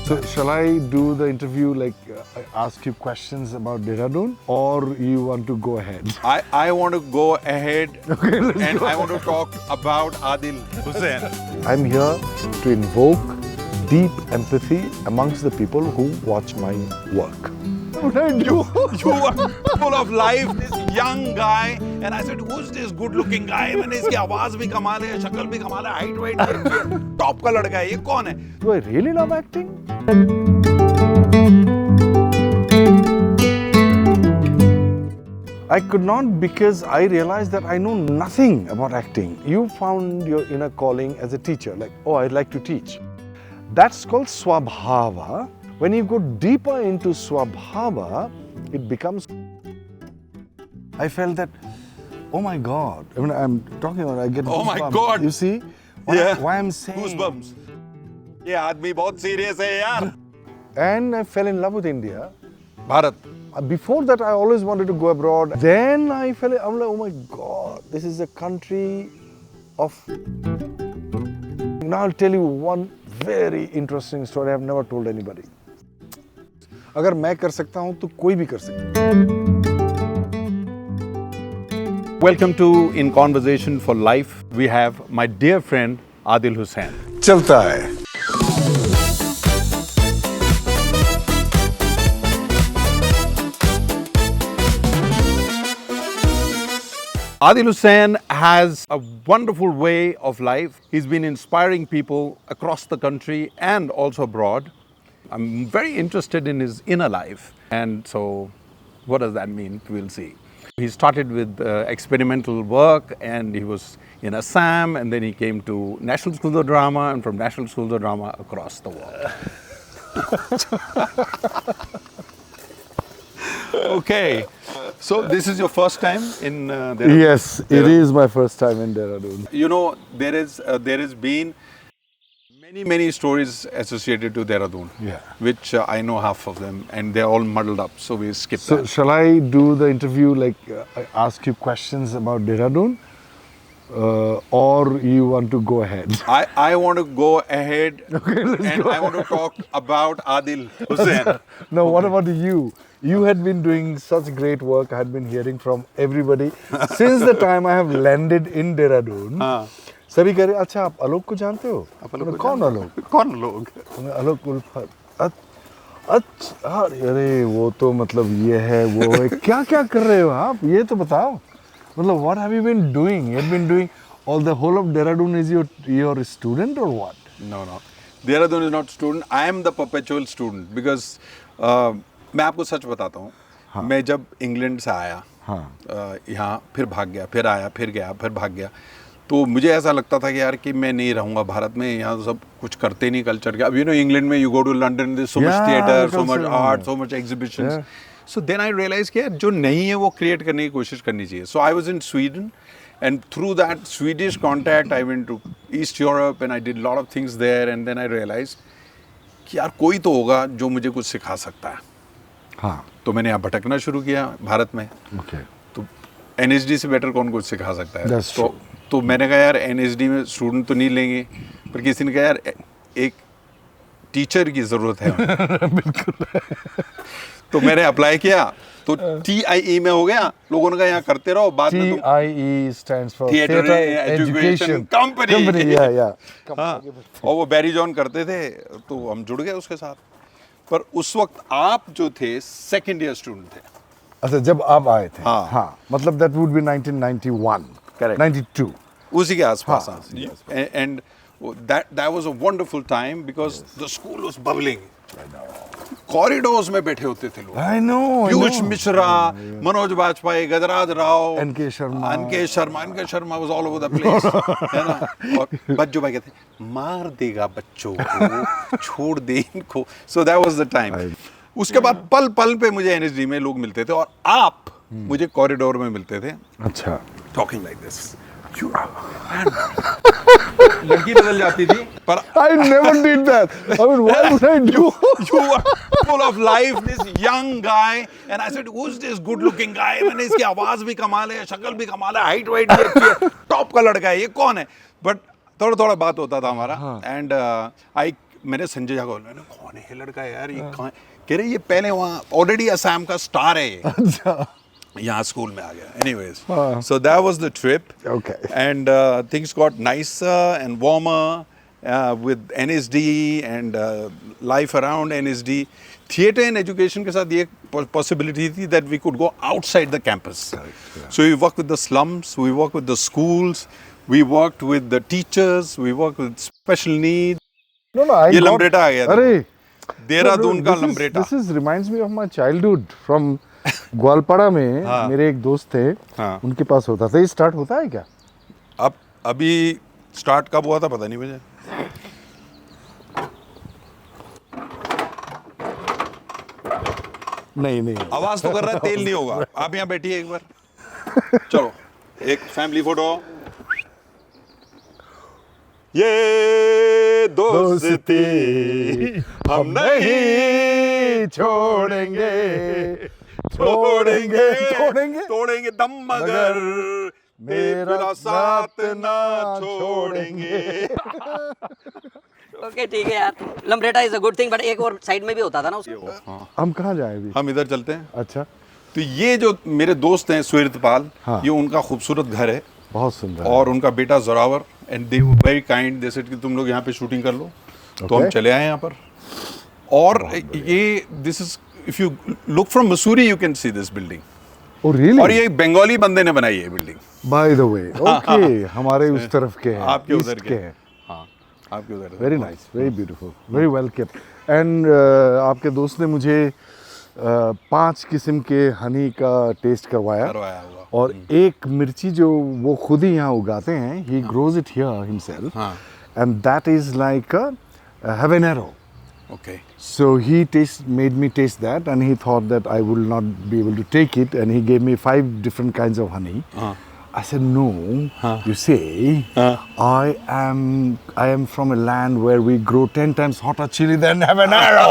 So shall I do the interview like I ask you questions about Dehradun, or you want to go ahead? I want to go ahead and I want to talk about Adil Hussain. I'm here to invoke deep empathy amongst the people who watch my work. You are full of life, this young guy, and I said, who's this good-looking guy? मैंने इसकी आवाज भी कमाल है, शक्ल भी कमाल है, हाइट वाइट भी अच्छी है, टॉप का लड़का है, ये कौन है? Do I really love acting? I could not, because I realized that I know nothing about acting. You found your inner calling as a teacher, like, oh, I'd like to teach. That's called Swabhava. When you go deeper into Swabhava, it becomes. I felt that, oh my God. I mean, I'm talking about, I get Oh my goosebumps. God. You see? Why I'm saying. Goosebumps. ये आदमी बहुत serious है यार. And I fell in love with India. Bharat. Before that, I always wanted to go abroad. Then I'm like, oh my God, this is a country of. Now I'll tell you one very interesting story I've never told anybody. अगर मैं कर सकता हूँ तो कोई भी कर सकता है. Welcome to In Conversation for Life. We have my dear friend Adil Hussain. चलता है. Adil Hussain has a wonderful way of life. He's been inspiring people across the country and also abroad. I'm very interested in his inner life. And so, what does that mean? We'll see. He started with experimental work, and he was in Assam, and then he came to National School of Drama, and from National School of Drama across the world. Okay. So this is your first time in Dehradun? Yes, it is my first time in Dehradun. You know, there has been many stories associated to Dehradun, Yeah. which I know half of them, and they're all muddled up. So we skip So that. shall I do the interview like I ask you questions about Dehradun, or you want to go ahead? I want to go ahead and I want to talk about Adil Hussain. No, what about you? You had been doing such great work. I had been hearing from everybody since the time I have landed in Dehradun. सभी कह रहे अच्छा आप आलोक को जानते हो? कौन आलोक? कौन लोग? आलोक उल्फत. अच्छा अरे वो तो मतलब ये है वो है. क्या क्या कर रहे हो आप? ये तो बताओ. मतलब what have you been doing? You have been doing all the whole of Dehradun is your student or what? No. Dehradun is not student. I am the perpetual student because मैं आपको सच बताता हूँ. हाँ. मैं जब इंग्लैंड से आया, हाँ. यहाँ फिर भाग गया, फिर आया, फिर गया, फिर भाग गया, तो मुझे ऐसा लगता था कि यार कि मैं नहीं रहूँगा भारत में. यहाँ सब कुछ करते नहीं कल्चर के. अब इंग्लैंड में you go to London, there so much theatre, so much art, so much exhibitions. So then I realise कि यार जो नहीं है वो क्रिएट करने की कोशिश करनी चाहिए. So I was in Sweden, and through that Swedish contact I went to East Europe and I did a lot of things there, and then I realized कि यार कोई तो होगा जो मुझे कुछ सिखा सकता है. हाँ. तो मैंने यहाँ भटकना शुरू किया भारत में. Okay. तो NSD से बेटर कौन कुछ सिखा सकता है? That's true. तो मैंने कहा यार NSD में स्टूडेंट तो नहीं लेंगे, पर किसी ने कहा यार एक टीचर की ज़रूरत है. बिल्कुल. तो मैंने अप्लाई किया, तो TIE में हो गया. लोगों ने कहा यहाँ करते रहो, बाद में तुम TIE stands for Theatre Education Company. Yeah. हाँ, और वो बैरी जॉन करते थे, तो हम जुड़ गए उसके साथ. पर उस वक्त आप जो थे सेकेंड ईयर स्टूडेंट थे. अच्छा जब आप आए थे. हाँ. हाँ. मतलब that would be 1991. Correct. 92. उसी के आसपास. हाँ, उसी के आसपास. And that was a wonderful time because the school was bubbling. Corridors में बैठे होते थे लोग. I know. Piyush Mishra, Manoj Bajpayee, Gajraj Rao, NK Sharma was all over the place. है ना? और बच्चों भाई कहते मार देगा बच्चों को, छोड़ दे इनको. So that was the time. उसके बाद पल पल पे मुझे NSD में लोग मिलते थे और आप मुझे कॉरिडोर में मिलते थे. अच्छा. Talking like this. लड़की बदल जाती थी, पर I never did that. I mean, why would I do? You were full of life, this young guy, and I said, who's this good-looking guy? मैंने इसकी आवाज भी कमाल है, शक्ल भी कमाल है, हाइट वाइट भी अच्छी है, टॉप का लड़का है, ये कौन है? But थोड़ा बात होता था हमारा, and मैंने संजय झा को बोला, मैंने कौन है ये लड़का यार, ये कहाँ है? कह रहे ये पहले वहाँ ऑलरेडी असम का स्टार है ये। अच्छा, यहाँ स्कूल में आ गया। Anyways, so that was the trip. Okay. And things got nicer and warmer with NSD and life around NSD. Theatre and education के साथ ये possibility थी that we could go outside the campus. Correct, yeah. So we worked with the slums, we worked with the schools, we worked with the teachers, we worked with special needs. No, I ये got- लम्बरेटा आ गया था। अरे, देहरादून का this is- लम्बरेटा। This is reminds me of my childhood from Gwalpara में। हाँ। मेरे एक दोस्त थे, हाँ। उनके पास होता था। ये स्टार्ट होता है क्या? अब अभी स्टार्ट कब हुआ था पता नहीं मुझे। नहीं आवाज तो कर रहा है, तेल नहीं होगा। आप यहाँ बैठिए एक बार, चलो एक फैमिली फोटो। ये दोस्ती हम नहीं छोड़ेंगे तोड़ेंगे दम मगर मेरा साथ ना छोड़ेंगे। ओके ठीक है यार, लम्बरेटा is a good thing, but एक और साइड में भी होता था ना उसको। हम कहाँ जाएं अभी? हम इधर चलते हैं। अच्छा, तो ये जो मेरे दोस्त हैं सुहृतपाल, हाँ। ये उनका खूबसूरत घर है बहुत सुंदर। और उनका बेटा Zorawar, and they were very kind, they said कि तुम लोग यहाँ पे शूटिंग कर लो। तो हम Okay. चले आए यहाँ पर। और ये this is, if you look from Mussoorie you can see this building. Oh really? और ये एक बंगाली बंदे ने बनाई है building. By the way, okay, हमारे उस तरफ के हैं, आपके उधर east के हैं। हाँ, आपके उधर है। Very nice, very beautiful, very well kept. And आपके दोस्त ने मुझे 5 किस्म के हनी का टेस्ट करवाया करवाया हुआ। और एक मिर्ची जो वो खुद ही यहाँ उगाते हैं, he grows it here himself, हाँ। And that is like a habanero. Okay, So he made me taste that, and he thought that I will not be able to take it, and he gave me 5 different kinds of honey. I said no. You see, I am from a land where we grow 10 times hotter chili than habanero.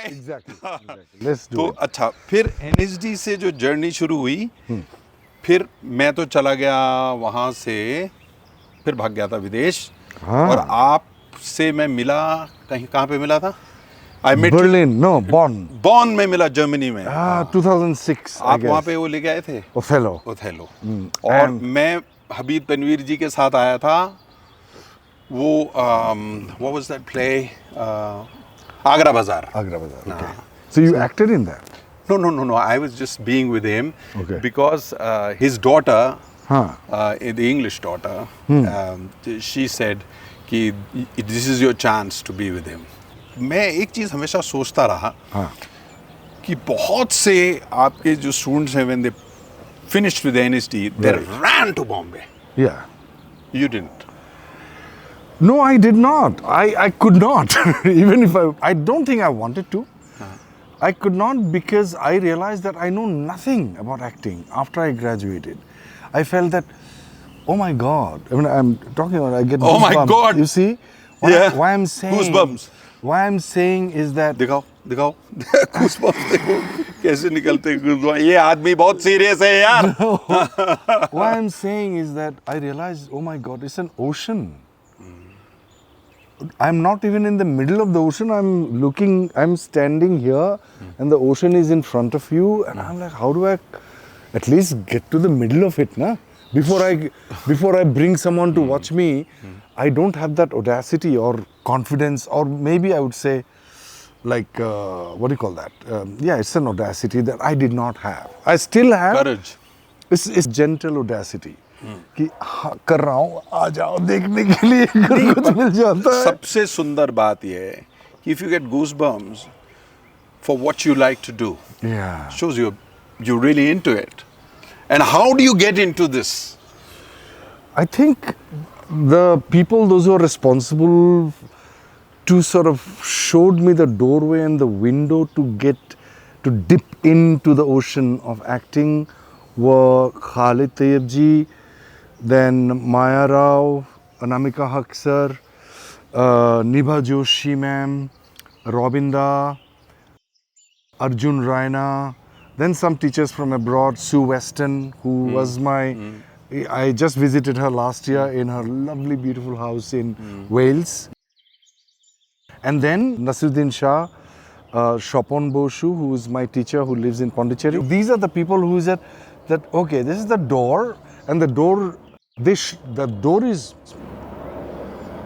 Exactly. Let's do तो it. अच्छा, फिर NSD से जो journey शुरू हुई, फिर मैं तो चला गया वहाँ से, फिर भाग गया था विदेश। हाँ। और आपसे मैं मिला कहीं, कहाँ पे मिला था? I met Berlin, no, Bonn. बॉन में मिला, जर्मनी में। 2006. I आप वहाँ guess. पे वो लेके आए थे Othello. ओथेलो। और मैं हबीब तनवीर जी के साथ आया था। वो what was that play, Agra बाजार। Agra Bazaar. Okay. So you acted in that? No. I was just being with him Okay. because his daughter, Huh. the English daughter, she said कि this is your chance to be with him. मैं एक चीज़ हमेशा सोचता रहा हाँ. कि बहुत से आपके जो स्टूडेंट्स हैं when they finished with NSD, they Right. ran to Bombay. Yeah. You didn't. No, I did not. I could not. Even if I don't think I wanted to. I could not because I realized that I know nothing about acting after I graduated. I felt that, oh my God. I mean, I'm talking about, I get Oh my goosebumps. God. You see? Yeah. Why I'm saying. Goosebumps. Why I'm saying is that. दिखाओ Goosebumps देखो कैसे निकलते हैं goosebumps। ये आदमी बहुत serious है यार। Why I'm saying is that I realized, oh my God, it's an ocean. I'm not even in the middle of the ocean. I'm standing here and the ocean is in front of you. And I'm like, how do I at least get to the middle of it, na? Before I bring someone to watch me, I don't have that audacity or confidence, or maybe I would say, like, what do you call that? Yeah, it's an audacity that I did not have. I still have. Courage. It's gentle audacity. कि हाँ कर रहा हूँ, आ जाओ देखने के लिए, कुछ मिल जाता है। सबसे सुंदर बात ये है कि if you get goosebumps for what you like to do, Yeah. shows you're really into it. And how do you get into this? I think the people, those who are responsible to sort of showed me the doorway and the window to dip into the ocean of acting were Khalid Tayyib ji, then Maya Rao, Anamika Haq sir, Nibha Joshi ma'am, Robinda, Arjun Raina, then some teachers from abroad, Sue Weston, who was my I just visited her last year in her lovely, beautiful house in Wales. And then Nasiruddin Shah, Shopon Boshu, who is my teacher who lives in Pondicherry. These are the people who said that, okay, this is the door, and the door, the door is...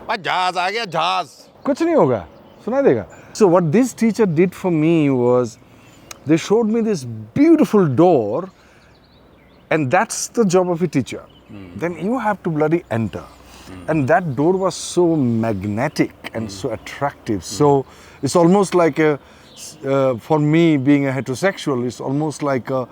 जहाज आ गया जहाज. कुछ नहीं होगा, सुना देगा. So what this teacher did for me was, they showed me this beautiful door, and that's the job of a teacher. Then you have to bloody enter. And that door was so magnetic and so attractive. So it's almost like a, for me being a heterosexual, it's almost like a,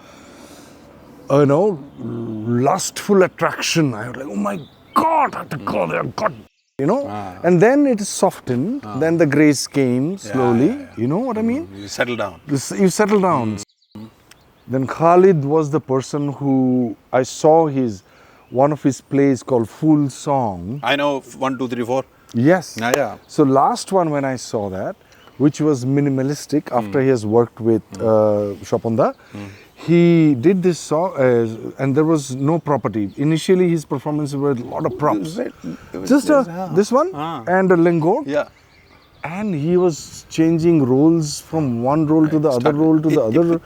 you know, lustful attraction. I was like, oh my God, I have to go there, God. You know, and then it softened, then the grace came slowly, you know what I mean? You settle down. You settle down. Then Khalid was the person who I saw one of his plays called Fool Song. I know 1, 2, 3, 4. Yes. Yeah. So last one when I saw that, which was minimalistic after he has worked with Shopanda, he did this song and there was no property. Initially his performances were a lot of props. Just this one and a lingor. Yeah. And he was changing roles from one role to the other role to the other.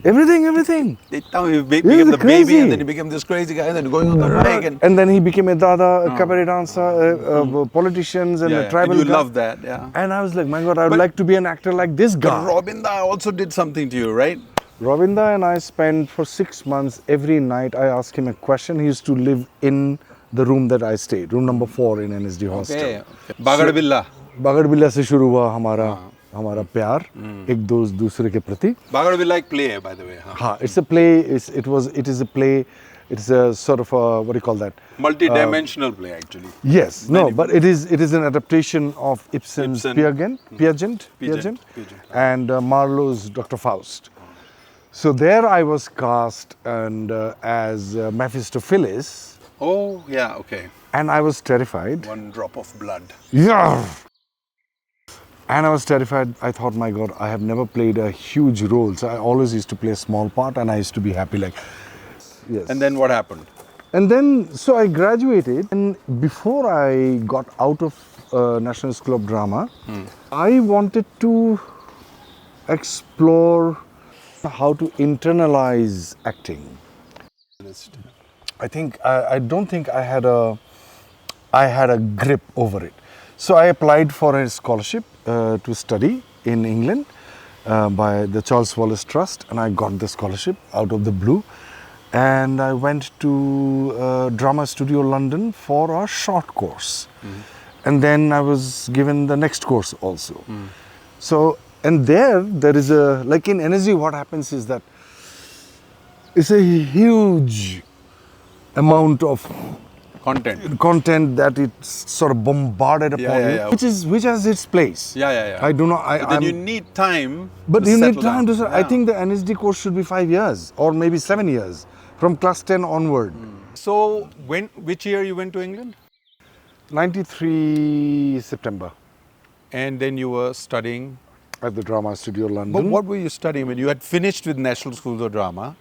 Everything. He became the baby, and then he became this crazy guy, and then going on the mic. And then he became a dada, a cabaret dancer, politicians and a tribal and you guy. love that, yeah. And I was like, my God, I would like to be an actor like this guy. Robinda also did something to you, right? Robinda and I spent for 6 months, every night I asked him a question. He used to live in the room that I stayed, room number 4 in NSD hostel. Okay. Bagar Billa. बागड़ बिल्ला से शुरू हुआ हमारा प्यार एक दूसरे के प्रति. Bagar Billa like play, by the way. हाँ, it's a play. It is a play. It's a sort of a, what do you call that? Multi-dimensional play, actually. Yes, no, but it is an adaptation of Ibsen's Peer Gynt, and Marlowe's Dr. Faust. So there I was cast and as Mephistopheles. Oh, yeah, okay. And I was terrified. One drop of blood. Yeah. And I was terrified. I thought, my God, I have never played a huge role. So I always used to play a small part and I used to be happy like, yes. And then what happened? And then, so I graduated, and before I got out of National School of Drama, I wanted to explore how to internalize acting. I don't think I had a grip over it. So I applied for a scholarship to study in England by the Charles Wallace Trust, and I got the scholarship out of the blue. And I went to Drama Studio London for a short course. And then I was given the next course also. So, and there is a, like in NSG, what happens is that it's a huge amount of content that it's sort of bombarded upon you, which has its place. I do not. But then you need time. But to you need settle time down. to. I think the NSD course should be 5 years or maybe 7 years from class 10 onward. So which year you went to England? 93 September. And then you were studying at the Drama Studio London. But what were you studying? I mean, you had finished with National School of Drama,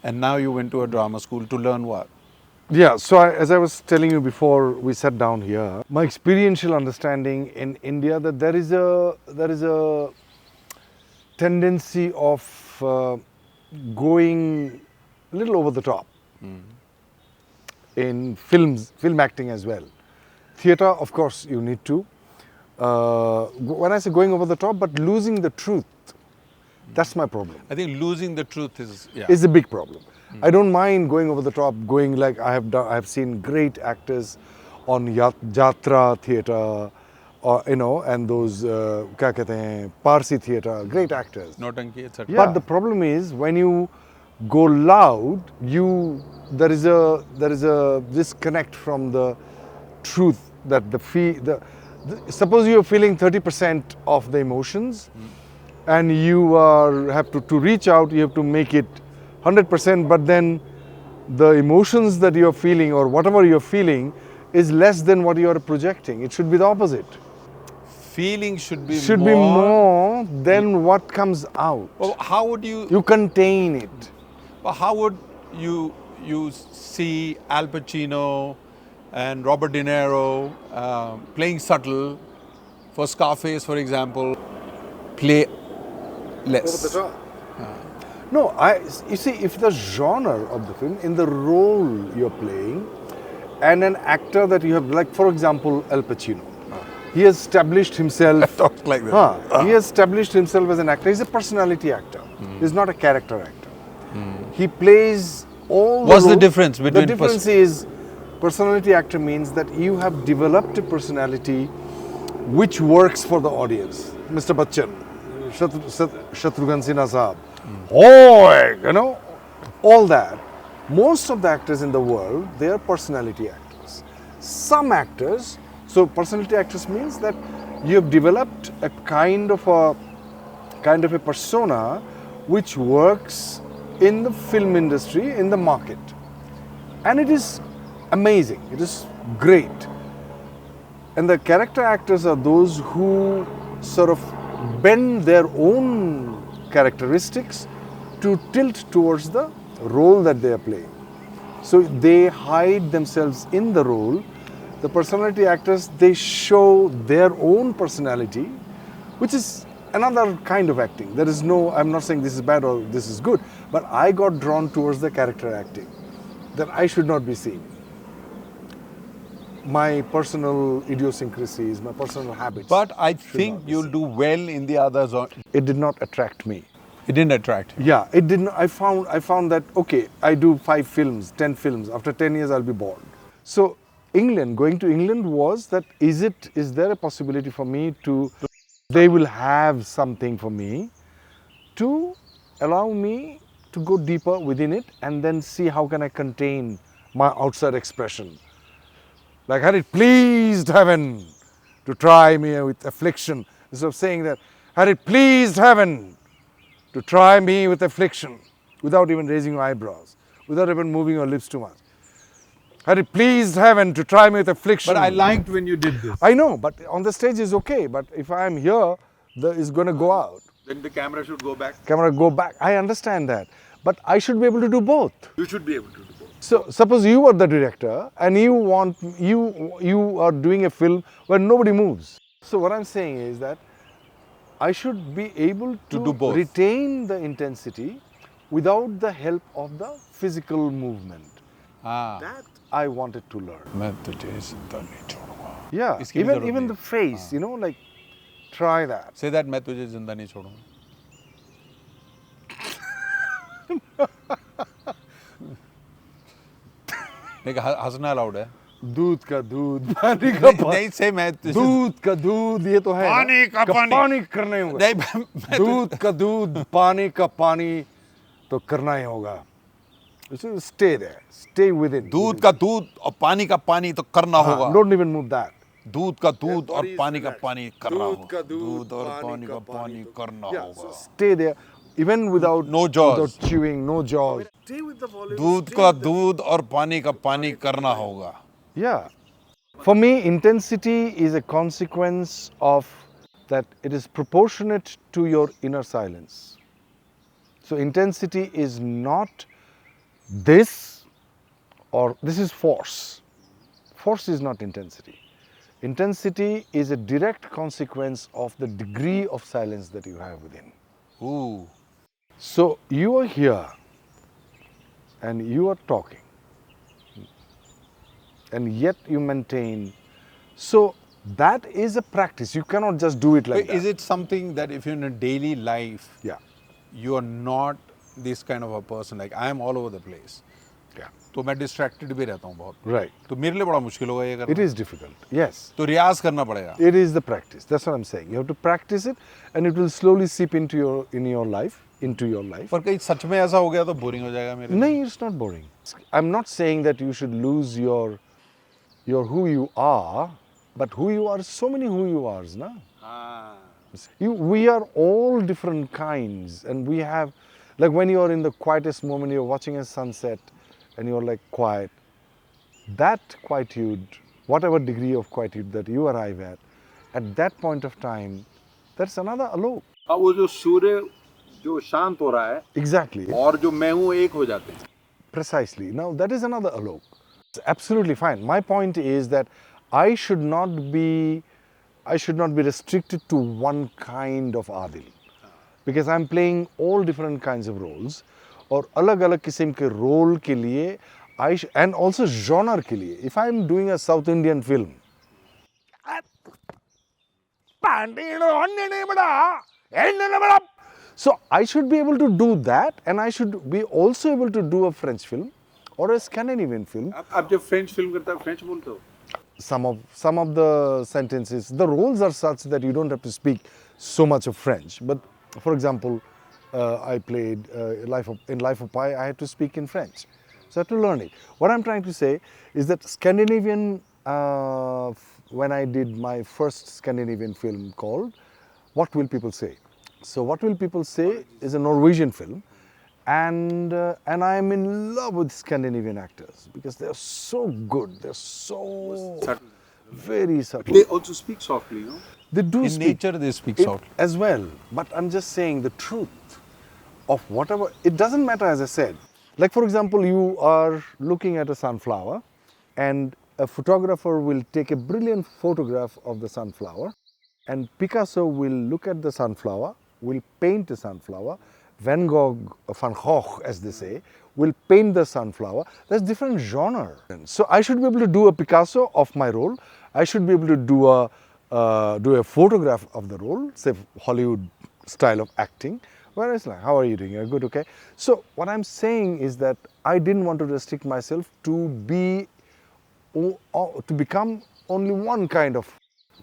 and now you went to a drama school to learn what? Yeah, so as I was telling you before we sat down here, my experiential understanding in India that there is a tendency of going a little over the top in film acting as well. Theatre, of course, you need to. When I say going over the top, but losing the truth, that's my problem. I think losing the truth is a big problem. I don't mind going over the top, going like I have seen great actors on Jatra theatre, you know, and those क्या कहते हैं, Parsi theatre, great actors. Nautanki, etc. But the problem is when you go loud, there is a disconnect from the truth that suppose you are feeling 30% of the emotions, and you have to reach out, you have to make it 100%, but then the emotions that you're feeling or whatever you're feeling is less than what you're projecting. It should be the opposite. Feeling should be more than what comes out. Well, how would you... You contain it. Well, how would you you see Al Pacino and Robert De Niro playing subtle. For Scarface, for example, play less. No, you see, if the genre of the film, in the role you're playing, and an actor that you have, like for example, Al Pacino, he has established himself. Talks like that. He has established himself as an actor. He's a personality actor. He's not a character actor. He plays all. What's the difference between? The difference is, personality actor means that you have developed a personality which works for the audience. Mr. Bachchan, Shatrughan Sinha Saab, you know, all that. Most of the actors in the world, they are personality actors. Some actors, so personality actors means that you have developed a kind of a persona which works in the film industry, in the market. And it is amazing, it is great. And the character actors are those who sort of bend their own characteristics to tilt towards the role that they are playing. So they hide themselves in the role. The personality actors, they show their own personality, which is another kind of acting. There is no, I'm not saying this is bad or this is good, but I got drawn towards the character acting that I should not be seeing. My personal idiosyncrasies, my personal habits. But I think you'll do well in the other zone. It did not attract me. It didn't attract you. Yeah, it didn't. I found that, okay, I do 5 films, 10 films. After 10 years, I'll be bored. So going to England was that, is there a possibility for me to, they will have something for me to allow me to go deeper within it and then see how can I contain my outside expression. Like, had it pleased heaven to try me with affliction, instead of saying that, had it pleased heaven to try me with affliction, without even raising your eyebrows, without even moving your lips too much. Had it pleased heaven to try me with affliction. But I liked when you did this. I know, but on the stage is okay. But if I am here, it's going to go out. Then the camera should go back. Camera go back. I understand that. But I should be able to do both. You should be able to do both. So suppose you are the director and you are doing a film where nobody moves. So what I'm saying is that I should be able to do both. Retain the intensity without the help of the physical movement. That I wanted to learn. मैं तुझे जिंदा नहीं छोड़ूंगा. Yeah, इसकी भी जरूरत even नहीं. the face, you know, like try that. Say that मैं तुझे जिंदा नहीं छोड़ूंगा. नहीं हंसना अलाउड है. दूध का दूध, पानी का पानी. नहीं से मैं दूध का दूध, ये तो है. पानी का पानी. पानी करना ही होगा. नहीं दूध का दूध, पानी का पानी तो करना ही होगा. So stay there, stay within. दूध का दूध और पानी का पानी तो करना होगा. Don't even move that. दूध का दूध और पानी का पानी करना होगा. दूध और पानी का पानी करना होगा. Stay there, even without No jaws. without chewing, no jaws. Stay with the volume. दूध का दूध और पानी का पानी करना होगा. Yeah. For me, intensity is a consequence of that it is proportionate to your inner silence. So intensity is not this or this is force. Force is not intensity. Intensity is a direct consequence of the degree of silence that you have within. Ooh. So you are here and you are talking and yet you maintain. So that is a practice. You cannot just do it like that. Is it something that if you're in a daily life, Yeah. you are not this kind of a person, like I am all over the place. Yeah. तो मैं distracted भी रहता हूँ बहुत. Right. तो मेरे लिए बड़ा मुश्किल होगा ये करना. It is difficult. Yes. तो रियाज करना पड़ेगा. It is the practice. That's what I'm saying. You have to practice it and it will slowly seep into your life. पर कहीं सच में ऐसा हो गया तो बोरिंग हो जाएगा मेरे लिए. No, it's not boring. I'm not saying that you should lose your who you are, but who you are, so many who you are's, na? We are all different kinds, and we have, like when you are in the quietest moment, you're watching a sunset, and you're like quiet. That quietude, whatever degree of quietude that you arrive at that point of time, that's another alok. अब वो जो सूर्य जो शांत हो रहा है Exactly. और जो मैं हूँ एक हो जाते हैं. Precisely. Now that is another Alok. It's absolutely fine. My point is that I should not be restricted to one kind of Adil, because I'm playing all different kinds of roles, और अलग-अलग किस्म के role के लिए and also genre के लिए. If I'm doing a South Indian film, so I should be able to do that, and I should be also able to do a French film or a Scandinavian film. आप जब French film करते हो French बोलते हो? Some of the sentences, the roles are such that you don't have to speak so much of French. But for example, I played in Life of Pi, I had to speak in French. So I had to learn it. What I'm trying to say is that Scandinavian, when I did my first Scandinavian film called What Will People Say? So What Will People Say is a Norwegian film, and I am in love with Scandinavian actors because they're so good, they're so Subtle. very subtle. They also speak softly, no? They do In speak nature, they speak it softly. as well, but I'm just saying the truth of whatever. It doesn't matter, as I said. Like for example, you are looking at a sunflower, and a photographer will take a brilliant photograph of the sunflower, and Picasso will look at the sunflower, will paint the sunflower. Van Gogh, as they say, will paint the sunflower. There's different genre. So I should be able to do a Picasso of my role. I should be able to do a photograph of the role, say Hollywood style of acting. Whereas like, how are you doing? You're good, okay? So what I'm saying is that I didn't want to restrict myself to become only one kind of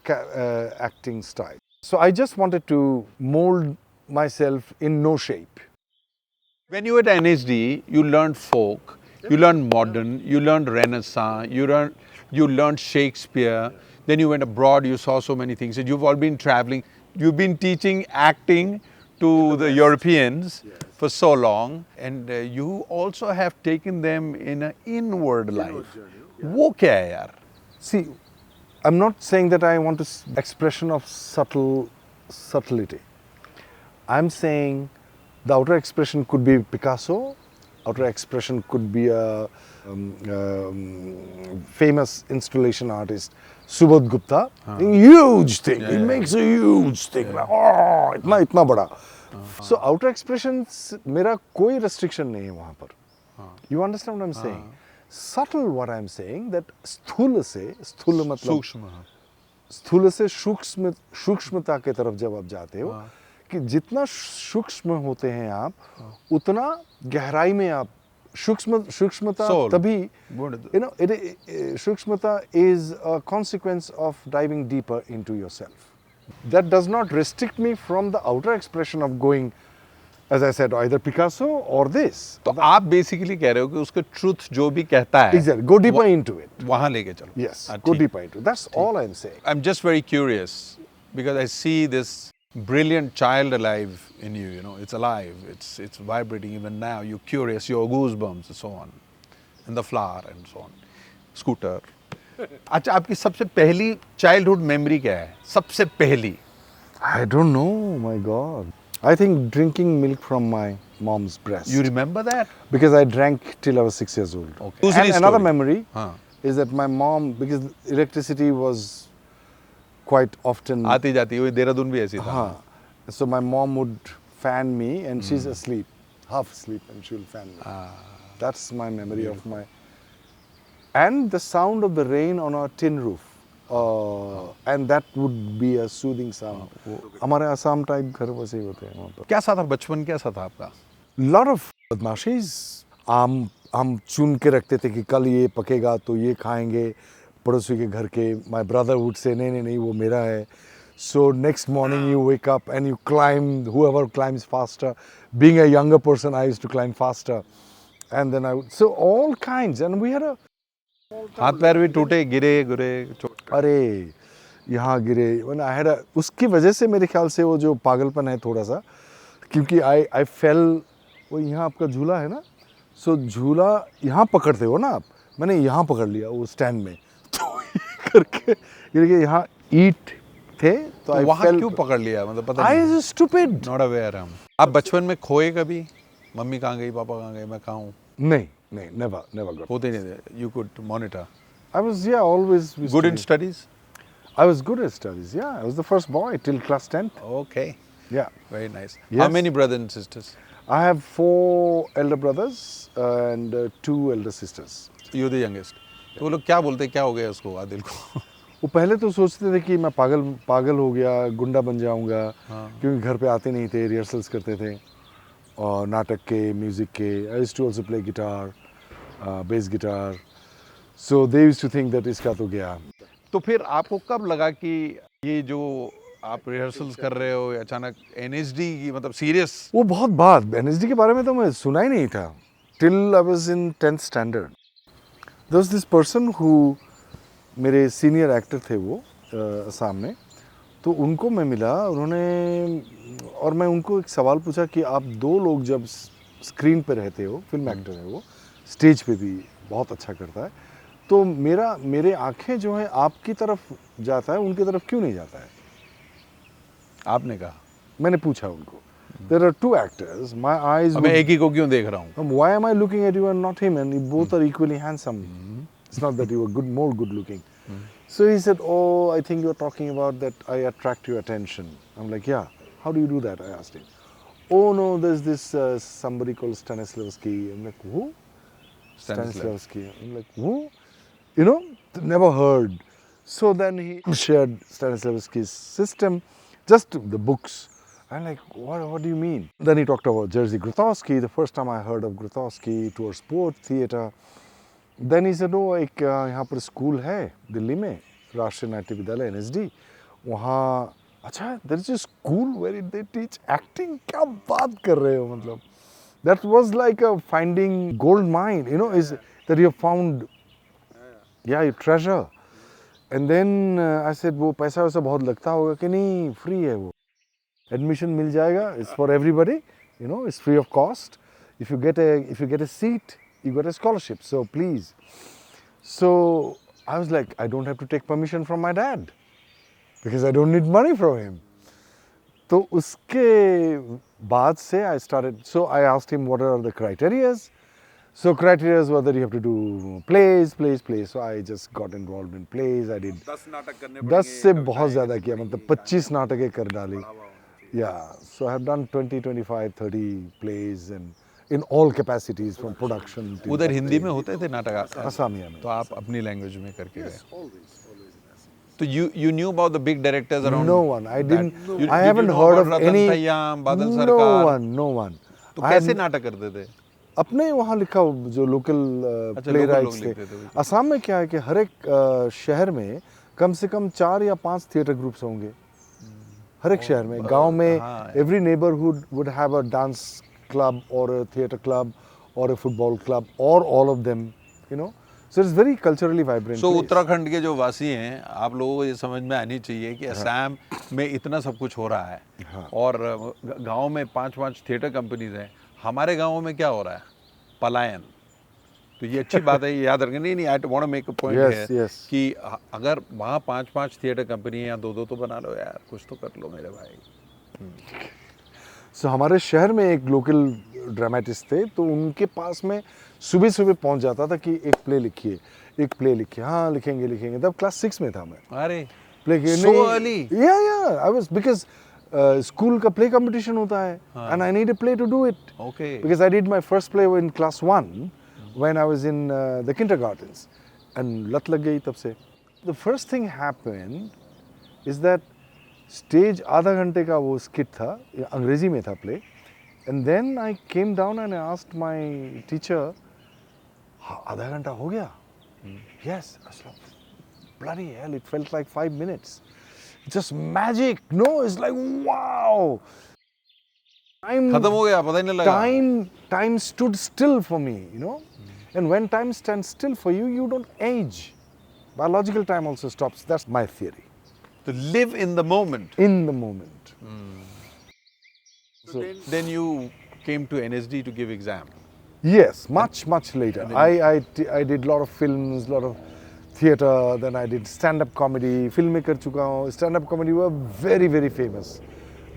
acting style. So I just wanted to mold myself in no shape. When you were at NHD, you learned folk, you learned modern, you learned Renaissance, you learned Shakespeare. Then you went abroad, you saw so many things, and you've all been traveling. You've been teaching acting to the Europeans for so long, and you also have taken them in an inward life. वो क्या है यार? See, I'm not saying that I want expression of subtlety. I'm saying the outer expression could be Picasso, outer expression could be a famous installation artist, Subodh Gupta. Huge thing. He makes a huge thing. Like, oh, इतना बड़ा. So outer expression, मेरा कोई restriction नहीं है वहाँ पर. You understand what I'm saying? Subtle, what I'm saying, that स्थूल मतलब स्थूल से सूक्ष्मता के तरफ जब आप जाते हो, कि जितना सूक्ष्म होते हैं आप, उतना गहराई में आप सूक्ष्मता तभी, you know, सूक्ष्मता is a consequence of diving deeper into yourself. That does not restrict me from the outer expression of going, as I said, either Picasso or this. तो आप basically कह रहे हो कि उसका truth जो भी कहता है, Exactly. Go deeper into it. वहाँ लेके चलो. Yes. Go deeper into it. That's all I'm saying. I'm just very curious because I see this brilliant child alive in you. You know, it's alive. It's vibrating even now. You're curious. Your goosebumps and so on, and the flower and so on. Scooter. अच्छा, आपकी सबसे पहली childhood memory क्या है? सबसे पहली. I don't know. My God. I think drinking milk from my mom's breast. You remember that? Because I drank till I was 6 years old. Okay. And another memory हाँ. is that my mom, because electricity was quite often. आती जाती हुई देहरादून भी ऐसी था. हाँ. So my mom would fan me, and she's asleep, half asleep, and she'll fan me. That's my memory of my. And the sound of the rain on our tin roof. And that would be a soothing sound. हमारे Assam type घर वैसे ही होते हैं वहाँ पर. कैसा था बचपन, कैसा था आपका? Lot of बदमाशीज. हम चुन के रखते थे कि कल ये पकेगा तो ये खाएंगे. पड़ोसी के घर के. My brother would say नहीं वो मेरा है. So next morning you wake up and you climb. Whoever climbs faster. Being a younger person, I used to climb faster. And then so all kinds. And we had a. हाथ पैर भी टूटे, गिरे अरे यहाँ गिरे. When I had a, उसकी वजह से मेरे ख्याल से वो जो पागलपन है थोड़ा सा, क्योंकि I fell. वो यहाँ आपका झूला है ना, सो झूला यहाँ पकड़ते हो ना आप, मैंने यहाँ पकड़ लिया वो स्टैंड में, तो ये करके गिर के. यहाँ ईट थे तो I वहाँ fell. क्यों पकड़ लिया, मतलब पता I नहीं. was stupid. Not aware हम. आप बचपन में खोए कभी? मम्मी कहाँ गई, पापा कहाँ गए, मैं कहाँ हूँ? नहीं, No, never got. होते नहीं थे. You could monitor. I was always Good in studies. I was good at studies. Yeah, I was the first boy till class 10th. Okay. Yeah, Very nice. How Yes. many brothers and sisters? I have 4 elder brothers and 2 elder sisters. You're the youngest. तो वो लोग क्या बोलते क्या हो गया उसको आदिल को? वो पहले तो सोचते थे कि मैं पागल हो गया, गुंडा बन जाऊंगा, क्योंकि घर पे आते नहीं थे, रिहर्सल्स करते थे और नाटक के, म्यूजिक के. I used to also play guitar, bass guitar. So they used to think that इसका तो गया. तो फिर आपको कब लगा कि ये जो आप रिहर्सल्स कर रहे हो अचानक एनएसडी की मतलब सीरियस? वो बहुत बाद, एनएसडी के बारे में तो मैं सुना ही नहीं था till I was in 10th standard. There was this person who, मेरे सीनियर एक्टर थे वो असम में, तो उनको मैं मिला, उन्होंने, और मैं उनको एक सवाल पूछा कि आप 2 लोग जब स्क्रीन पे रहते हो, फिल्म एक्टर है वो, स्टेज पे भी बहुत अच्छा करता है, तो मेरे आंखें जो है आपकी तरफ जाता है, उनकी तरफ क्यों नहीं जाता है? आपने कहा? मैंने पूछा उनको. There are 2 actors. My eyes. मैं एक ही को क्यों देख रहा हूँ? Why am I looking at you and not him? And both are equally handsome. It's not that you are more good looking. So he said, "Oh, I think you're talking about that I attract your attention." I'm like, "Yeah. How do you do that?" I asked him. "Oh no, there's this somebody called Stanislavski." I'm like, "Who?" Stanislavski. I'm like, "Who?" You know, never heard. So then he shared Stanislavski's system, just the books. I'm like, what do you mean? Then he talked about Jerzy Grotowski, the first time I heard of Grotowski, towards sport theatre. Then he said, oh, एक यहाँ पर school है दिल्ली में, राष्ट्रीय नाट्य विद्यालय NSD, वहाँ, अच्छा, there is a school where they teach acting. क्या बात कर रहे हो, मतलब that was like a finding gold mine, you know, is that you have found, yeah, you treasure. And then I said, वो पैसा वैसा बहुत लगता होगा कि नहीं, फ्री है वो, एडमिशन मिल जाएगा, it's for everybody, you know, it's free of cost. If you get a seat, you get a scholarship, so please. So I was like, I don't have to take permission from my dad because I don't need money from him. तो उसके बाद से I started, so I asked him what are the criterias. So criteria were that you have to do plays. So I just got involved in plays. I did 10 नाटक करने 10 से बहुत ज़्यादा किया, मतलब 25 नाटकें कर डाली. Yeah, so I have done 20, 25, 30 plays and in all capacities from production to उधर हिंदी में होते थे नाटक? असमिया में. तो आप अपनी लैंग्वेज में करके गए? तो you knew about the big directors around? No one. I didn't. You, I did haven't you know heard about of any. Ratan Thayyam, Badal No Sarkar? No one. तो कैसे नाटक करते थे? अपने वहाँ लिखा जो लोकल प्ले राइट्स थे. असम में क्या है कि हर एक शहर में कम से कम 4 या 5 थिएटर ग्रुप्स होंगे. हर एक शहर में, गांव में, every neighborhood would have a dance club or a theatre club or a football club or all of them, you know. So it's very culturally vibrant. So Uttarakhand के जो वासी हैं, आप लोगों को ये समझ में आनी चाहिए कि असम में इतना सब कुछ हो रहा है और गांव में 5 थिएटर कंपनीज हैं. हमारे गांव में क्या हो रहा है? पलायन. तो ये अच्छी बात है, ये याद रखें. नहीं, I want to make a point है कि अगर वहाँ 5 थिएटर कंपनी या 2 तो बना लो यार, कुछ तो कर लो मेरे भाई. सो हमारे शहर में एक लोकल ड्रामेटिस्ट थे, तो उनके पास में सुबह पहुंच जाता था कि एक प्ले लिखिए. हाँ लिखेंगे. तब क्लास 6 में था मैं. अरे play so early? Yeah, I was, because school का प्ले कंपटीशन होता है and I need a play to do it. Okay. Because I did my first play in class 1 when I was in the kindergartens and लत लग गई तब से. The first thing happened is that stage आधा घंटे का वो skit था, अंग्रेजी में था play, and then I came down and I asked my teacher, आधा घंटा हो गया? Yes. I was like, bloody hell, it felt like 5 minutes. Just magic. No, it's like wow. खत्म हो गया, पता ही नहीं लगा. Time stood still for me, you know. And when time stands still for you, you don't age. Biological time also stops. That's my theory. To live in the moment. In the moment. So then you came to NSD to give exam. Yes, much later. I did a lot of films, lot of theatre, then I did stand-up comedy, film कर चुका हूँ. Stand-up comedy were very, very famous.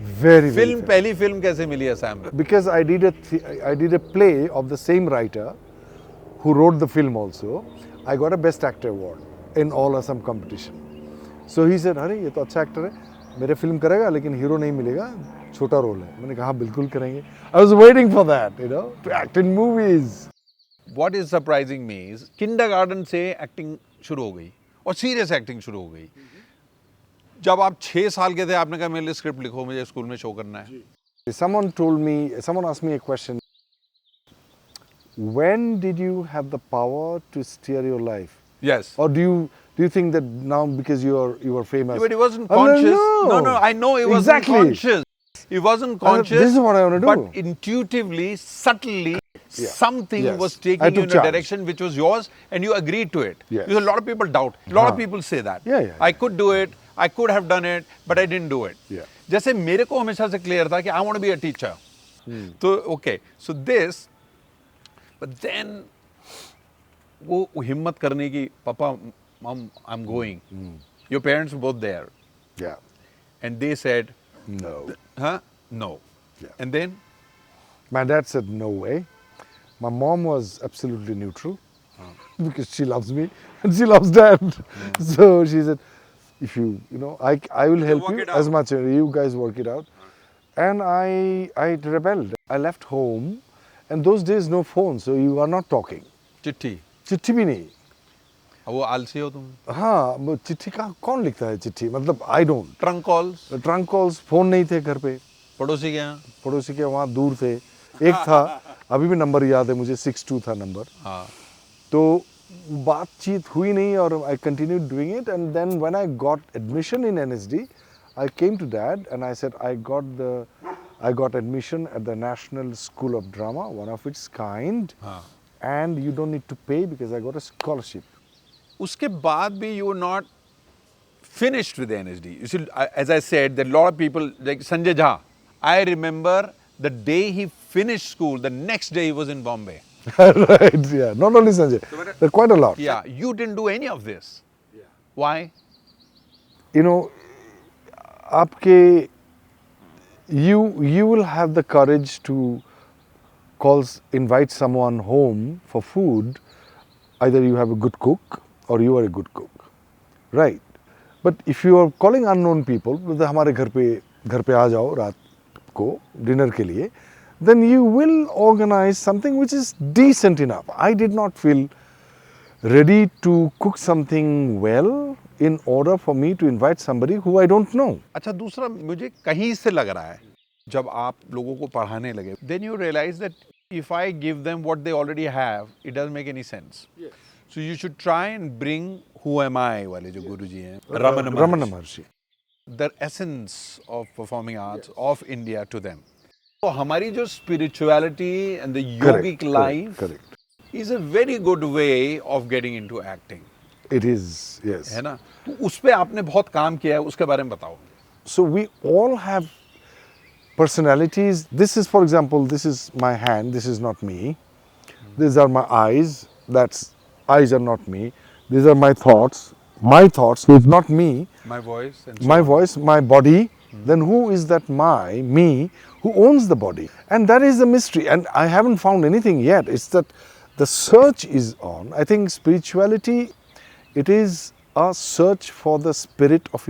Very film, famous. पहली film कैसे मिली असम में? Because I did a play of the same writer who wrote the film also, I got a Best Actor award in all Assam competition. So he said, अरे ये तो अच्छा actor है, मेरे film करेगा लेकिन हीरो नहीं मिलेगा, छोटा रोल है. मैंने कहा बिल्कुल करेंगे. I was waiting for that, you know, to act in movies. What is surprising me is kindergarten से एक्टिंग शुरू हो गई और सीरियस एक्टिंग शुरू हो गई. जब आप 6 साल के थे आपने कहा मेरे लिए स्क्रिप्ट लिखो, मुझे स्कूल में शो करना है. Someone asked me a question. When did you have the power to steer your life? Yes. Or do you think that now because you were famous? But he wasn't Oh, conscious. No, I know he wasn't Exactly. conscious. He wasn't conscious. This is what I want to do. But intuitively, subtly, Yeah. something Yes. was I taking you took in a charge. direction which was yours, and you agreed to it. Yes. Because a lot of people doubt. A lot of people say that. Yeah. I could do it. I could have done it, but I didn't do it. Yeah. जैसे मेरे को हमेशा से clear था कि I want to be a teacher. तो okay, so this, but then वो हिम्मत करने की पापा, mom, I'm going. Your parents were both there, Yeah. and they said, No. huh? No. Yeah. And then, My dad said no way. My mom was absolutely neutral because she loves me and she loves dad. So she said, if you know, I will help work you it out. as much as you guys work it out. And I rebelled. I left home, and those days no phone, so you are not talking. चिट्ठी. चिट्ठी भी नहीं. अब वो आलसी हो तुम. हाँ, वो चिट्ठी का कौन लिखता है चिट्ठी? मतलब I don't. Trunk calls. Trunk calls, phone नहीं थे घर पे. पड़ोसी के यहाँ. पड़ोसी के वहाँ दूर थे. एक था, अभी भी नंबर याद है मुझे, 62 था नंबर. हाँ. तो बातचीत हुई नहीं और I continued doing it, and then when I got admission in NSD, I came to dad and I said I got admission at the National School of Drama, one of its kind, हाँ. and you don't need to pay because I got a scholarship. उसके बाद भी you were not finished with the NSD. You see, as I said, that a lot of people, like Sanjay Jha, I remember the day he finished school, the next day he was in Bombay. Right, yeah. Not only Sanjay, there are quite a lot. Yeah, you didn't do any of this. Yeah. Why? You know, आपके you will have the courage to invite someone home for food. Either you have a good cook or you are a good cook, right? But if you are calling unknown people, मतलब हमारे घर पे आ जाओ रात को dinner के लिए, then you will organize something which is decent enough. I did not feel ready to cook something well in order for me to invite somebody who I don't know. अच्छा, दूसरा मुझे कहीं से लग रहा है जब आप लोगों को पढ़ाने लगे, then you realize that if I give them what they already have, it doesn't make any sense. Yes. So you should try and bring Who Am I वाले जो गुरुजी हैं, Ramana Maharshi. The essence of performing arts of India to them. तो हमारी जो spirituality and the yogic life is a very good way of getting into acting. It is, yes. है ना? तो उस पे आपने बहुत काम किया है, उसके बारे में बताओ. So we all have personalities. This is, for example, this is my hand, this is not me. These are my eyes, eyes are not me. These are my thoughts, it's not me. My voice. And My voice, my body. Then who is that me, who owns the body? And that is the mystery. And I haven't found anything yet. It's that the search is on. I think spirituality, it is a search for the spirit of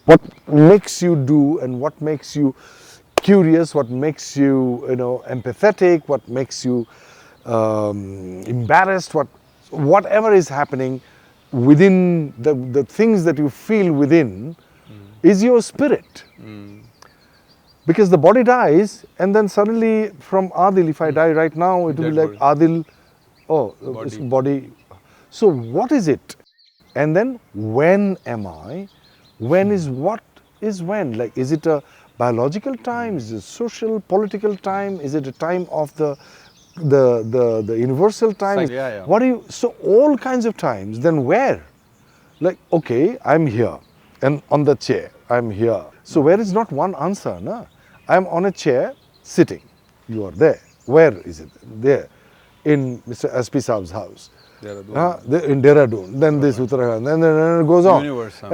what makes you do and what makes you curious, what makes you, empathetic, what makes you embarrassed, whatever is happening within the things that you feel within is your spirit. Because the body dies, and then suddenly from Adil, if I die right now, it will be like Adil, it's body. So what is it? And then when am I? When is what is when? Like, is it a biological time? Is it a social, political time? Is it a time of the universal time? Yeah. So all kinds of times. Then where? Like, okay, I'm here, and on the chair, I'm here. So where is not one answer, na? I'm on a chair, sitting. You are there. Where is it? There, in Mr. S.P. Saab's house. In Dehradun. Then this Uttarakhand. Then it goes on. Universe, huh?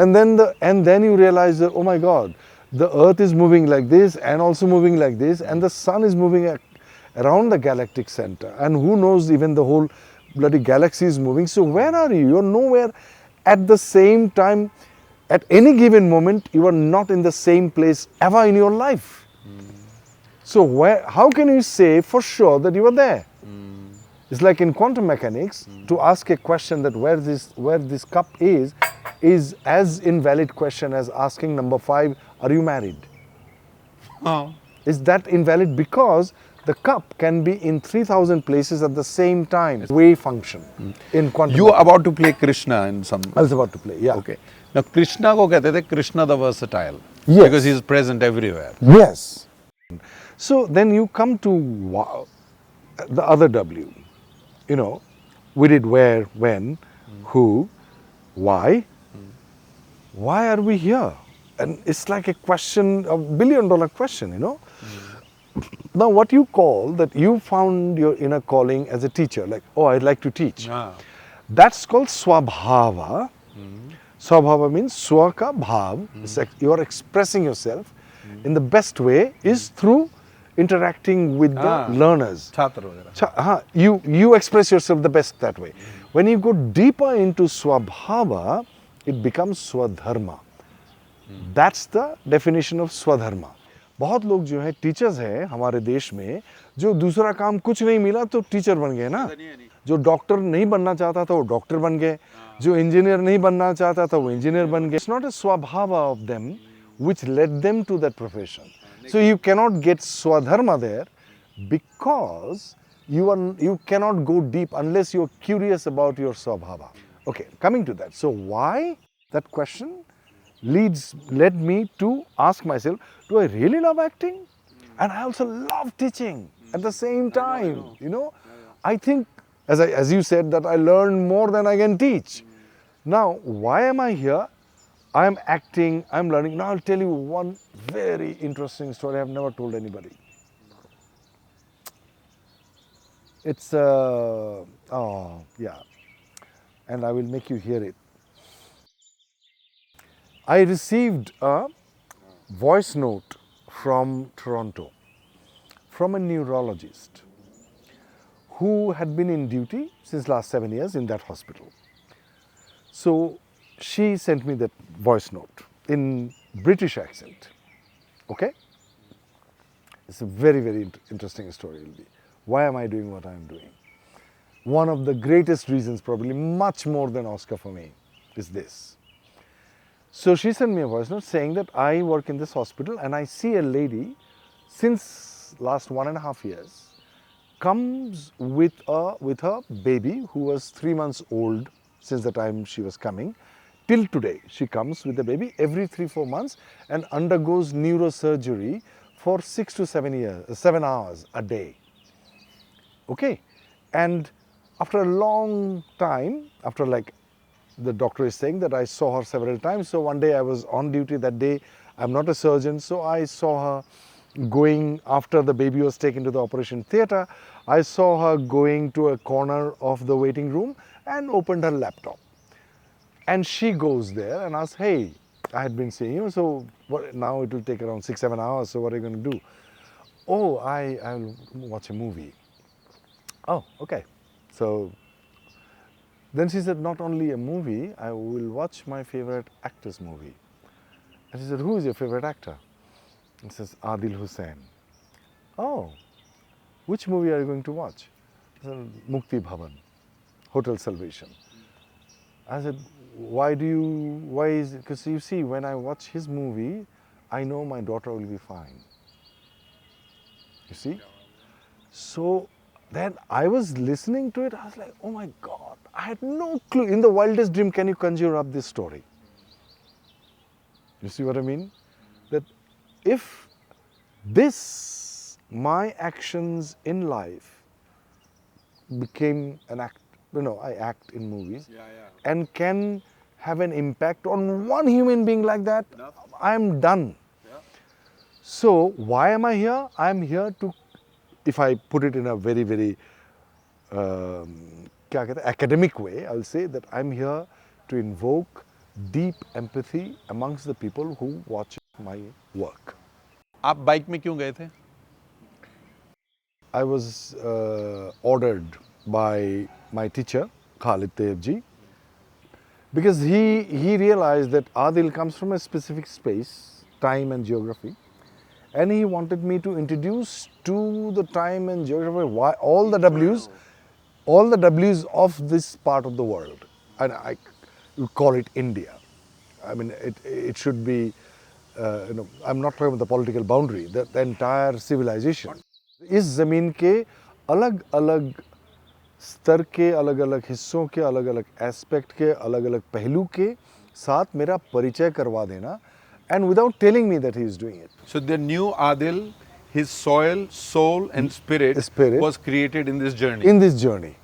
And then you realize that, oh my God, the earth is moving like this and also moving like this, and the sun is moving around the galactic center, and who knows even the whole bloody galaxies moving. So where are you? You're nowhere at the same time. At any given moment, you are not in the same place ever in your life. So how can you say for sure that you are there? It's like in quantum mechanics, to ask a question that where this cup is as invalid question as asking number 5, are you married? हाँ. Is that invalid? Because the cup can be in 3,000 places at the same time. Wave function in quantum. You are about to play Krishna in some. I was about to play, yeah. Okay. Now Krishna को कहते थे Krishna the versatile. Yes. Because he is present everywhere. Yes. So then you come to the other W. You know, we did where, when, who, why. Why are we here? And it's like a question, a billion-dollar question, you know. Now what you call that you found your inner calling as a teacher, like, oh, I'd like to teach. Ah. That's called swabhava. Swabhava means swa ka bhav. It's like you are expressing yourself in the best way is through interacting with the learners. छात्र वगैरह. You express yourself the best that way. When you go deeper into swabhava, it becomes swadharma. That's the definition of swadharma. बहुत लोग जो है teachers हैं हमारे देश में जो दूसरा काम कुछ नहीं मिला तो टीचर बन गए ना. जो डॉक्टर नहीं बनना चाहता था वो डॉक्टर बन गए. जो इंजीनियर नहीं बनना चाहता था वो इंजीनियर बन गए. It's not a swabhava of them which led them to that profession. So you cannot get swadharma there because you cannot go deep unless you're curious about your swabhava. Okay, coming to that. So why that question led me to ask myself, do I really love acting? And I also love teaching at the same time. You know, I think, as you said, that I learn more than I can teach. Now, why am I here? I am acting, I am learning. Now I'll tell you one very interesting story I have never told anybody. It's, and I will make you hear it. I received a voice note from Toronto, from a neurologist who had been in duty since last 7 years in that hospital. So she sent me that voice note in British accent. Okay? It's a very, very interesting story. It'll be. Why am I doing what I'm doing? One of the greatest reasons, probably much more than Oscar for me, is this. So she sent me a voice note saying that I work in this hospital and I see a lady since last 1.5 years comes with her baby who was 3 months old since the time she was coming. Till today, she comes with the baby every 3-4 months and undergoes neurosurgery for 6 to 7 hours a day. Okay? And after a long time, after like the doctor is saying that I saw her several times, so one day I was on duty that day. I'm not a surgeon, so I saw her going after the baby was taken to the operation theatre. I saw her going to a corner of the waiting room and opened her laptop. And she goes there and asks, hey, I had been seeing you, so now it will take around 6-7 hours, so what are you going to do? Oh, I'll watch a movie. Oh, okay. So then she said, not only a movie, I will watch my favorite actor's movie. And she said, who is your favorite actor? He says, Adil Hussain. Oh, which movie are you going to watch? I said, Mukti Bhavan, Hotel Salvation. I said, why is it? Because you see, when I watch his movie, I know my daughter will be fine. You see? So then I was listening to it, I was like, oh my God, I had no clue. In the wildest dream, can you conjure up this story? You see what I mean? That if my actions in life became an act, I act in movies, and can have an impact on one human being like that, I'm done. So why am I here? I'm here to, if I put it in a very, very academic way, I'll say that I'm here to invoke deep empathy amongst the people who watch my work. आप bike में क्यों गए थे? I was ordered by my teacher, Khalid Tayebji, because he realized that Adil comes from a specific space, time and geography, and he wanted me to introduce to the time and geography why all the W's of this part of the world, and I would call it India. I mean, it should be, I'm not talking about the political boundary, the entire civilization. इस ज़मीन के अलग अलग स्तर के, अलग अलग हिस्सों के, अलग अलग एस्पेक्ट के, अलग अलग पहलू के साथ मेरा परिचय करवा देना, and without telling me that he is doing it. So the new Adil, his soil, soul and spirit was created in this journey. In this journey.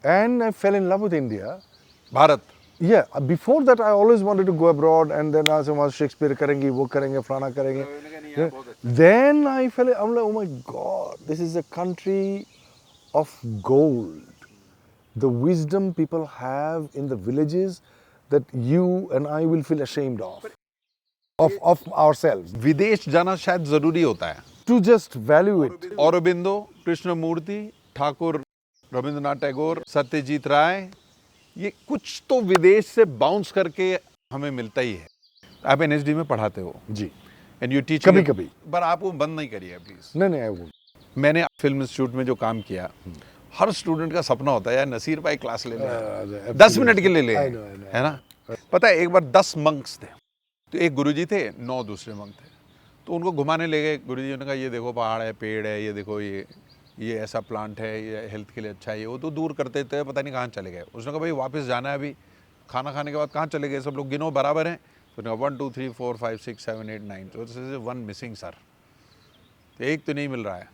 And I fell in love with India. Bharat. Yeah, before that I always wanted to go abroad, and then I said, Shakespeare करेंगे, वो करेंगे, फलाना करेंगे. Then I fell, I'm like, oh my God, this is a country of gold. The wisdom people have in the villages that you and I will feel ashamed of ourselves. विदेश जाना शायद जरूरी होता है. To just value it. Aurobindo, Krishnamurthy, Thakur Rabindranath Tagore, Satyajit राय, ये कुछ तो विदेश से बाउंस करके हमें मिलता ही है. आप एनएसडी में पढ़ाते हो जी, एंड यू टीच कभी कभी, पर आप वो बंद नहीं करिए प्लीज. नहीं मैंने फिल्म इंस्टीट्यूट में जो काम किया, हर स्टूडेंट का सपना होता है यार नसीर भाई क्लास ले ले, 10 मिनट के लिए ले, है ना. पता है एक बार 10 मंक्स थे, तो एक गुरुजी थे, 9 दूसरे मंक थे. तो उनको घुमाने ले गए. गुरुजी ने कहा ये देखो पहाड़ है, पेड़ है, ये देखो ये ऐसा प्लांट है, ये हेल्थ के लिए अच्छा है. वो तो दूर करते थे, पता नहीं कहाँ चले गए. उसने कहा भाई वापस जाना है, अभी खाना खाने के बाद कहाँ चले गए सब लोग, गिनो बराबर हैं. तो 1 2 3 4 5 6 7 8 9, तो दिस इज 1 मिसिंग सर. तो एक तो नहीं मिल रहा है.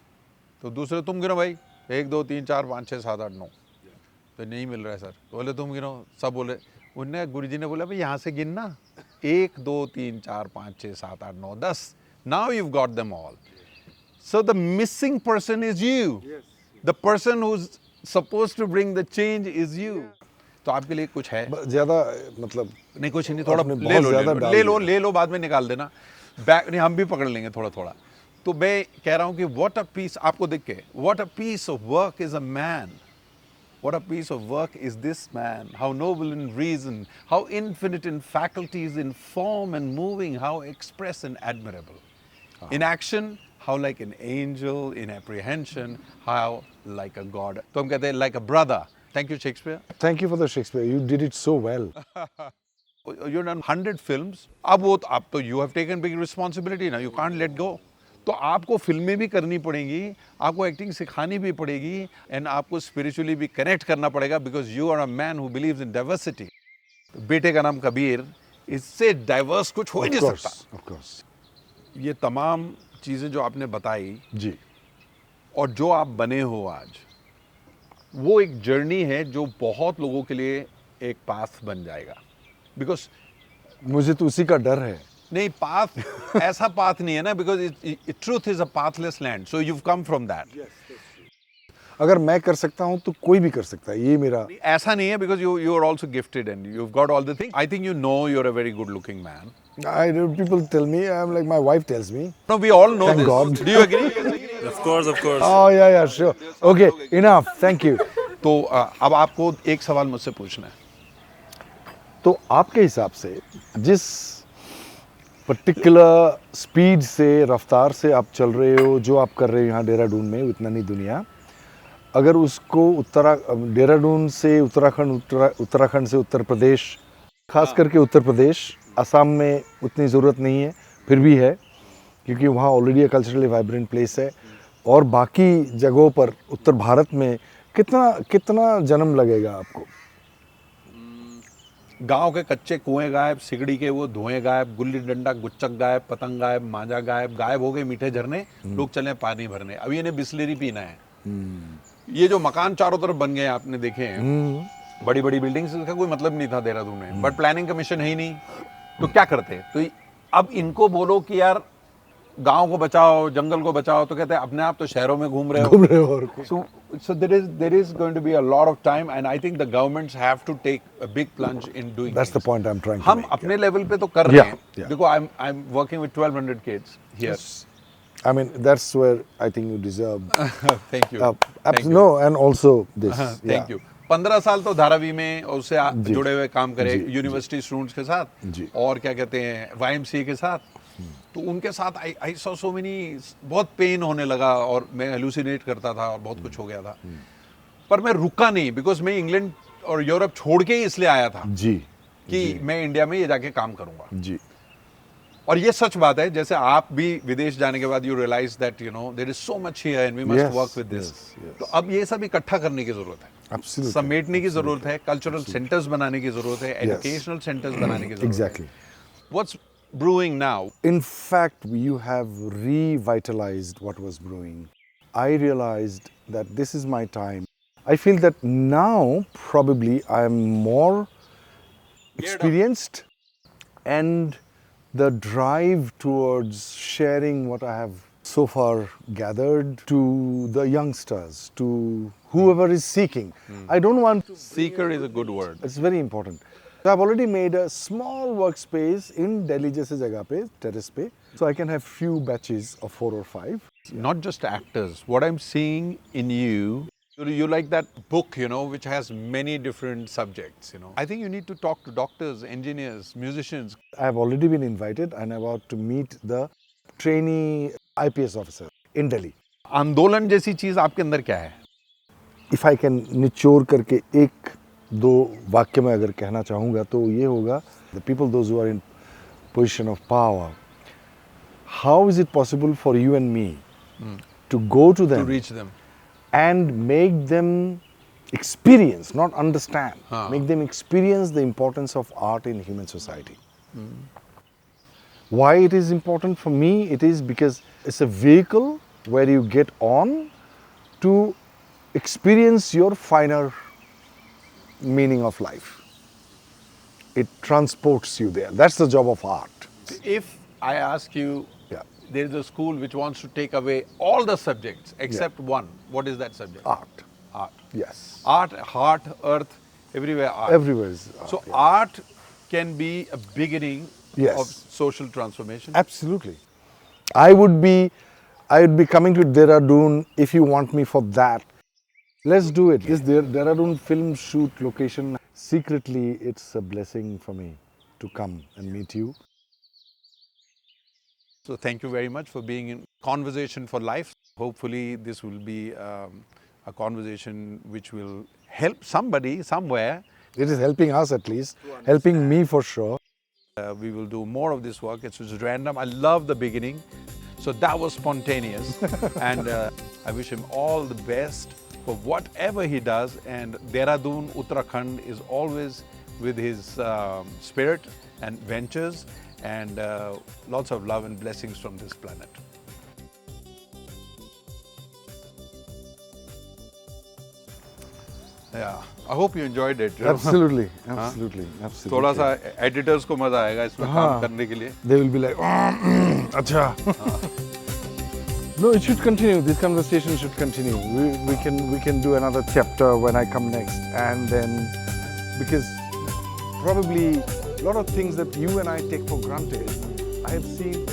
तो दूसरे तुम गिनो भाई, 1 2 3 4 5 6 7 8 9, तो नहीं मिल रहा है सर. तो बोले तुम गिनो, सब बोले. उनने गुरुजी ने बोला भाई यहाँ से गिनना, 1 2 3 4 5 6 7 8 9 10. Now you've got them all. So the missing person is you. Yes. The person who's supposed to bring the change is you. तो आपके लिए कुछ है? ज़्यादा मतलब नहीं, कुछ नहीं, थोड़ा ले लो बाद में निकाल देना. बैक नहीं, हम भी पकड़ लेंगे थोड़ा थोड़ा. तो मैं कह रहा हूँ कि what a piece, आपको देख के, what a piece of work is a man. What a piece of work is this man. How noble in reason, how infinite in faculties, in form and moving, how express and admirable. In action, how like an angel, in apprehension, how like a god. तो हम कहते हैं like a brother. Thank you, Shakespeare. Thank you for the Shakespeare. You did it so well. You've done 100 films. अब तो you have taken big responsibility now. You can't let go. तो आपको फिल्में भी करनी पड़ेंगी, आपको एक्टिंग सिखानी भी पड़ेगी, एंड आपको स्पिरिचुअली भी कनेक्ट करना पड़ेगा, because you are a man who believes in diversity. बेटे का नाम कबीर, इससे डाइवर्स कुछ हो ही नहीं सकता. Of course. ये तमाम चीज़ें जो आपने बताई जी, और जो आप बने हो आज, वो एक जर्नी है जो बहुत लोगों के लिए एक पाथ बन जाएगा. बिकॉज मुझे तो उसी का डर है. नहीं, पाथ ऐसा पाथ नहीं है ना, because truth is a pathless land. So you come from that. अगर मैं कर सकता हूँ तो कोई भी कर सकता है, ये मेरा. ऐसा नहीं है, because you are also gifted and you have got all the things. I think you know you are a very good looking man. People tell me, I'm like, my wife tells me. No, we all know Thank this. God. Do you agree? Of course, of course. Oh yeah, sure. Okay, enough. Thank you. तो अब आपको एक सवाल मुझसे पूछना है. तो आपके हिसाब से जिस पर्टिकुलर स्पीड से, रफ्तार से आप चल रहे हो, जो आप कर रहे हो यहाँ देहरादून में, इतना नहीं दुनिया, अगर उसको देहरादून से उत्तराखंड से उत्तर प्रदेश, खास करके उत्तर प्रदेश, असम में उतनी ज़रूरत नहीं है, फिर भी है क्योंकि वहाँ ऑलरेडी कल्चरली वाइब्रेंट प्लेस है, और बाकी जगहों पर उत्तर भारत में कितना जन्म लगेगा आपको? गांव के कच्चे कुएं गायब, सिगड़ी के वो धुएं गायब, गुल्ली डंडा गुच्चक गायब, पतंग गायब, मांझा गायब हो गए मीठे झरने, लोग चले पानी भरने. अब ये बिस्लेरी पीना है. ये जो मकान चारों तरफ बन गए आपने देखे हैं, बड़ी बड़ी बिल्डिंग्स, इसका कोई मतलब नहीं था देहरादून में, बट प्लानिंग कमीशन है ही नहीं, तो क्या करते. तो अब इनको बोलो कि यार गांव को बचाओ, जंगल को बचाओ, तो कहते हैं अपने आप तो शहरों में घूम रहे हो. So there is going to be a lot of time, and I think the governments have to take a big plunge in doing. That's the point I'm trying to हम make. अपने लेवल पे तो कर रहे हैं. देखो, I'm working with 1200 kids here. I mean, that's where I think you deserve. Thank you No, and also this. Thank you 15 साल तो धारावी में और उससे जी। जुड़े हुए काम करे जी, यूनिवर्सिटी स्टूडेंट्स के साथ जी। और क्या कहते हैं YMCA के साथ, तो उनके साथ आई सॉ सो मेनी, बहुत पेन होने लगा और मैं हेलुसिनेट करता था और बहुत कुछ हो गया था, पर मैं रुका नहीं, बिकॉज मैं इंग्लैंड और यूरोप छोड़ के ही इसलिए आया था जी कि मैं इंडिया में ये जाके काम करूंगा। जी और ये सच बात है, जैसे आप भी विदेश जाने के बाद you realise that you know there is so much here and we must Yes, work with this. yes. तो अब ये सब इकट्ठा करने की जरूरत है, Absolutely. समेटने की जरूरत है, कल्चरल सेंटर्स बनाने की जरूरत है, एजुकेशनल सेंटर्स बनाने की जरूरत Exactly. है। What's brewing now? In fact, you have revitalized what was brewing. I realized that this is my time. I feel that now probably I am more experienced, and the drive towards sharing what I have so far gathered to the youngsters, to whoever is seeking. I don't want to. Seeker is a good word. It's very important. So I've already made a small workspace in Delhi जैसे जगह पे, terrace पे, so I can have few batches of 4 or 5. Not just actors. What I'm seeing in you like that book, you know, which has many different subjects, you know. I think you need to talk to doctors, engineers, musicians. I've already been invited and I'm about to meet the trainee IPS officer in Delhi. आंदोलन जैसी चीज आपके अंदर क्या है? If I can निचोड़ करके एक दो वाक्य में अगर कहना चाहूँगा तो ये होगा, the people those who are in position of power, how is it possible for you and me to go to them To reach them. and make them experience, not understand, make them experience the importance of art in human society. Why it is important for me? It is because it's a vehicle where you get on to experience your finer meaning of life. It transports you there. That's the job of art. If I ask you, Yeah. there is a school which wants to take away all the subjects except one, what is that subject? Art. Art. Yes. Art, heart, earth, everywhere art. Everywhere is art. So yeah. art can be a beginning Yes. of social transformation. Absolutely. I would be coming to Dehradun if you want me for that. Let's do it. This Dehradun film shoot location, secretly it's a blessing for me to come and meet you. So thank you very much for being in Conversation for Life. Hopefully this will be a conversation which will help somebody somewhere. It is helping us at least, helping me for sure. We will do more of this work. It's just random. I love the beginning. So that was spontaneous. And I wish him all the best for whatever he does. And Dehradun, Uttarakhand is always with his spirit and ventures. And lots of love and blessings from this planet. Yeah, I hope you enjoyed it. Absolutely, absolutely, absolutely. थोड़ा सा editors को मजा आएगा इसमें काम करने के लिए. They will be like, acha. No, it should continue. This conversation should continue. We can do another chapter when I come next, and then because probably a lot of things that you and I take for granted, I have seen